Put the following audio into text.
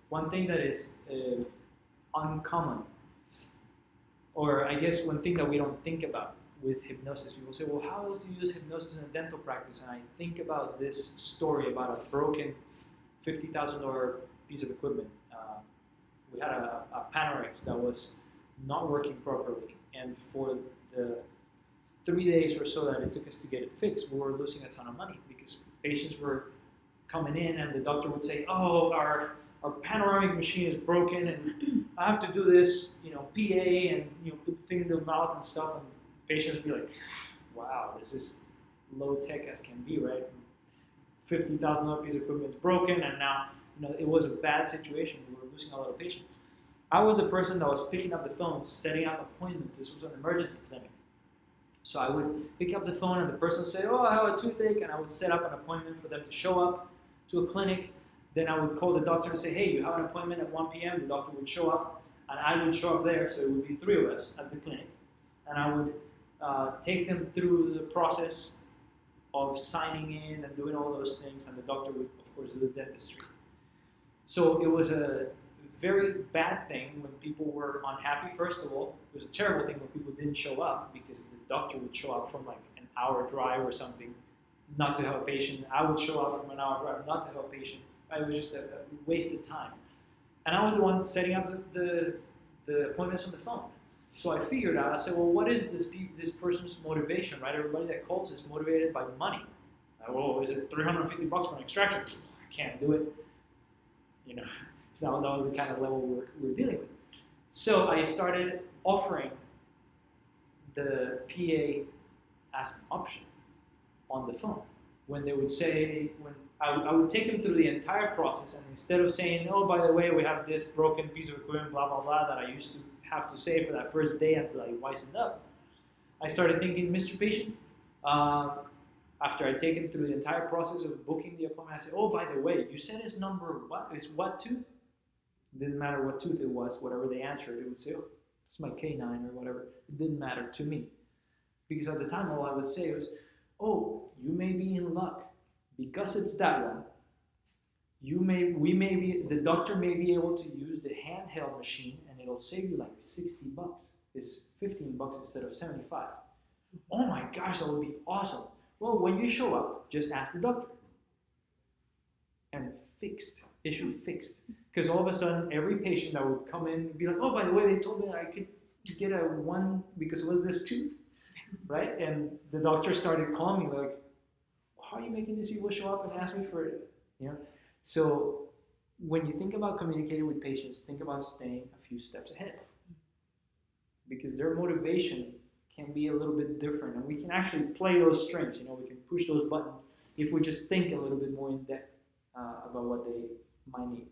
one thing that is uncommon, or I guess one thing that we don't think about with hypnosis, people say, well, how else do you use hypnosis in a dental practice? And I think about this story about a broken $50,000 piece of equipment. We had a Panorex that was not working properly, and for the 3 days or so that it took us to get it fixed, we were losing a ton of money because patients were coming in and the doctor would say, oh, our panoramic machine is broken and I have to do this, PA and put the thing in their mouth and stuff, and patients would be like, wow, this is low tech as can be, right? $50,000 piece of equipment is broken, and now it was a bad situation. We were losing a lot of patients. I was the person that was picking up the phone, setting up appointments. This was an emergency clinic. So I would pick up the phone and the person would say, oh, I have a toothache, and I would set up an appointment for them to show up to a clinic. Then I would call the doctor and say, hey, you have an appointment at 1 p.m. The doctor would show up, and I would show up there, so it would be 3 of us at the clinic. And I would take them through the process of signing in and doing all those things, and the doctor would, of course, do the dentistry. So it was a very bad thing when people were unhappy, first of all. It was a terrible thing when people didn't show up because the doctor would show up from like an hour drive or something not to help a patient. I would show up from an hour drive not to help a patient. It was just a wasted time. And I was the one setting up the appointments on the phone. So I figured out, I said, well, what is this person's motivation, right? Everybody that calls is motivated by money. Well, is it $350 for an extraction? I can't do it. That was the kind of level we were dealing with. So I started offering the PA as an option on the phone. When they would say, when I would take them through the entire process, and instead of saying, oh, by the way, we have this broken piece of equipment, blah, blah, blah, that I used to have to say for that first day until I wisened up, I started thinking, Mr. Patient, after I take him through the entire process of booking the appointment, I said, oh, by the way, you said his number, what tooth? It didn't matter what tooth it was, whatever they answered, it would say, oh, it's my canine or whatever. It didn't matter to me. Because at the time, all I would say was, oh, you may be in luck. Because it's that one, the doctor may be able to use the handheld machine and it'll save you like $60. It's $15 instead of 75. Oh my gosh, that would be awesome. Well, when you show up, just ask the doctor. And issue fixed. Because all of a sudden, every patient that would come in would be like, oh, by the way, they told me that I could get a 1 because it was this tooth, right? And the doctor started calling me like, how are you making these people show up and ask me for it? So when you think about communicating with patients, think about staying a few steps ahead. Because their motivation can be a little bit different, and we can actually play those strings. We can push those buttons if we just think a little bit more in depth about what they might need.